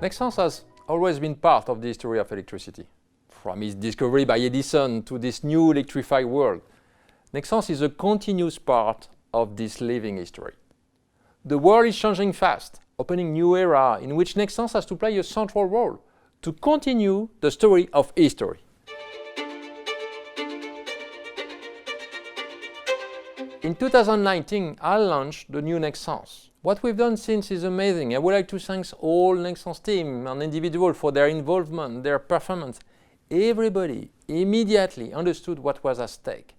Nexans has always been part of the history of electricity. From its discovery by Edison to this new electrified world, Nexans is a continuous part of this living history. The world is changing fast, opening new era in which Nexans has to play a central role to continue the story of history. In 2019, I launched the new Nexans. What we've done since is amazing. I would like to thank all Nexans team and individuals for their involvement, their performance. Everybody immediately understood what was at stake.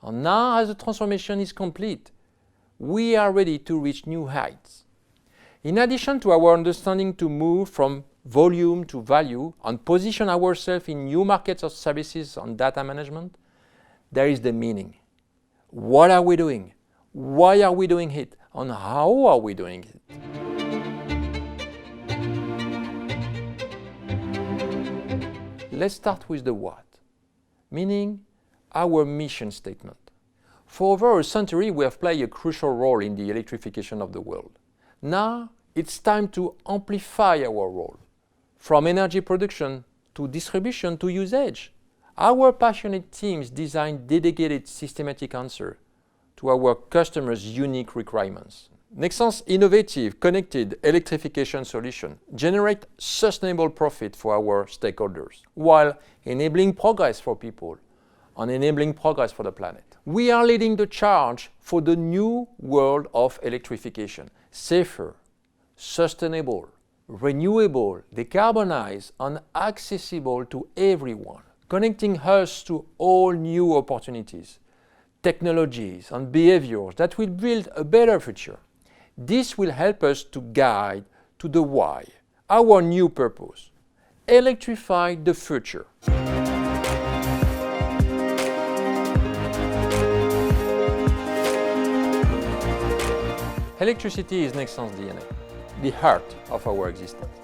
And now, as the transformation is complete, we are ready to reach new heights. In addition to our understanding to move from volume to value and position ourselves in new markets of services and data management, there is the meaning. What are we doing? Why are we doing it? And how are we doing it? Let's start with the what, meaning our mission statement. For over a century, we have played a crucial role in the electrification of the world. Now, it's time to amplify our role. From energy production to distribution to usage, our passionate teams design dedicated systematic answers to our customers' unique requirements. Nexans' innovative, connected electrification solution generate sustainable profit for our stakeholders, while enabling progress for people and enabling progress for the planet. We are leading the charge for the new world of electrification, safer, sustainable, renewable, decarbonized, and accessible to everyone, connecting us to all new opportunities, technologies, and behaviors that will build a better future. This will help us to guide to the why, our new purpose: electrify the future. Electricity is Nexans' DNA, the heart of our existence.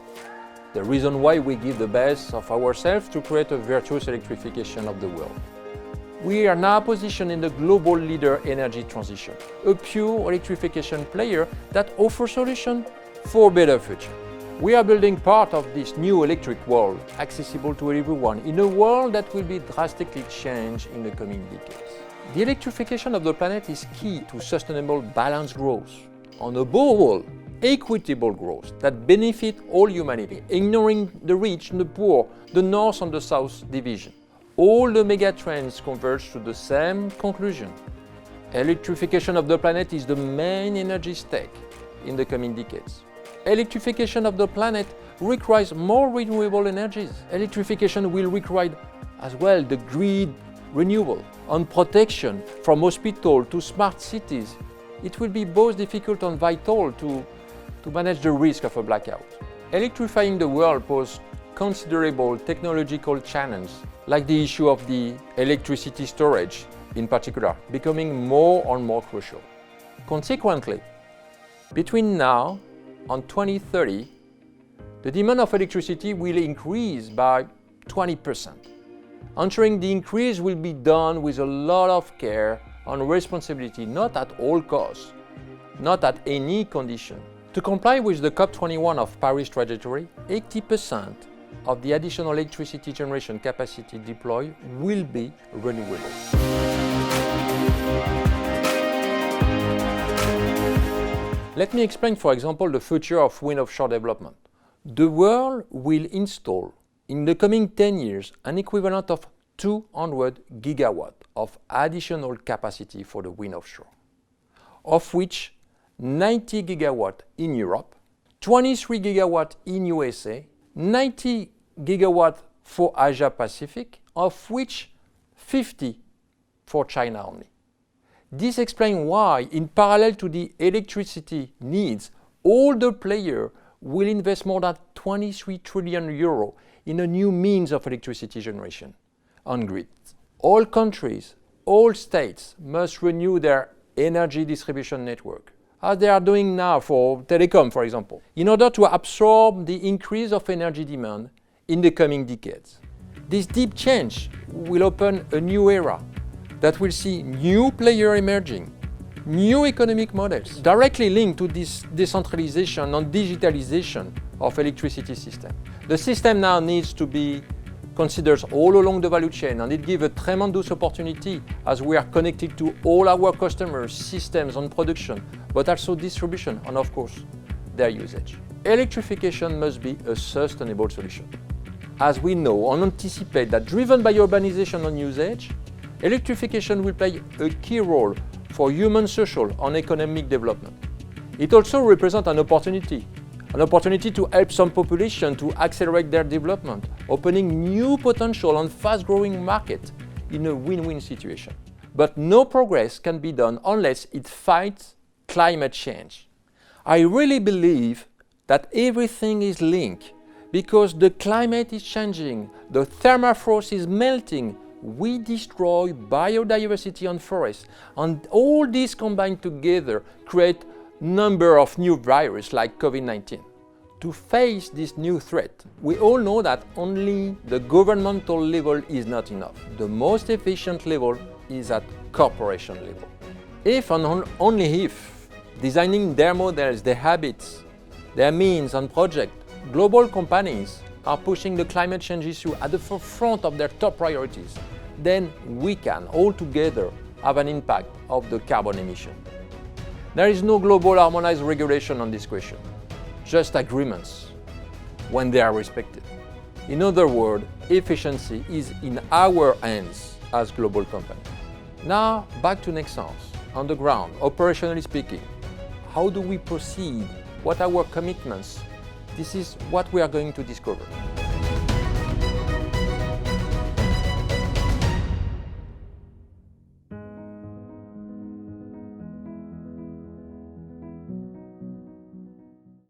The reason why we give the best of ourselves to create a virtuous electrification of the world. We are now positioned in the global leader energy transition, a pure electrification player that offers solutions for a better future. We are building part of this new electric world, accessible to everyone, in a world that will be drastically changed in the coming decades. The electrification of the planet is key to sustainable, balanced growth, and above all, equitable growth that benefit all humanity, ignoring the rich and the poor, the North and the South division. All the mega trends converge to the same conclusion. Electrification of the planet is the main energy stake in the coming decades. Electrification of the planet requires more renewable energies. Electrification will require as well the grid renewal and protection from hospital to smart cities. It will be both difficult and vital to manage the risk of a blackout. Electrifying the world poses considerable technological challenges, like the issue of the electricity storage, in particular, becoming more and more crucial. Consequently, between now and 2030, the demand of electricity will increase by 20%. Ensuring the increase will be done with a lot of care and responsibility, not at all costs, not at any condition. To comply with the COP21 of Paris trajectory, 80% of the additional electricity generation capacity deployed will be renewable. Let me explain, for example, the future of wind offshore development. The world will install, in the coming 10 years, an equivalent of 200 gigawatts of additional capacity for the wind offshore, of which 90 gigawatts in Europe, 23 gigawatts in USA, 90 gigawatts for Asia Pacific, of which 50 for China only. This explains why, in parallel to the electricity needs, all the players will invest more than 23 trillion euros in a new means of electricity generation on grids. All countries, all states must renew their energy distribution network, as they are doing now for telecom, for example, in order to absorb the increase of energy demand in the coming decades. This deep change will open a new era that will see new players emerging, new economic models directly linked to this decentralization and digitalization of electricity system. The system now needs to be considered all along the value chain, and it gives a tremendous opportunity as we are connected to all our customers, systems and production, but also distribution and of course their usage. Electrification must be a sustainable solution. As we know and anticipate that driven by urbanization and usage, electrification will play a key role for human, social and economic development. It also represents an opportunity to help some population to accelerate their development, opening new potential and fast-growing market in a win-win situation. But no progress can be done unless it fights climate change. I really believe that everything is linked because the climate is changing, the permafrost is melting, we destroy biodiversity and forests, and all these combined together create number of new viruses like COVID-19. To face this new threat, we all know that only the governmental level is not enough. The most efficient level is at corporation level. If and only if designing their models, their habits, their means and projects, global companies are pushing the climate change issue at the forefront of their top priorities, then we can all together have an impact of the carbon emission. There is no global harmonized regulation on this question, just agreements when they are respected. In other words, efficiency is in our hands as global companies. Now back to Nexans, on the ground, operationally speaking. How do we proceed? What are our commitments? This is what we are going to discover.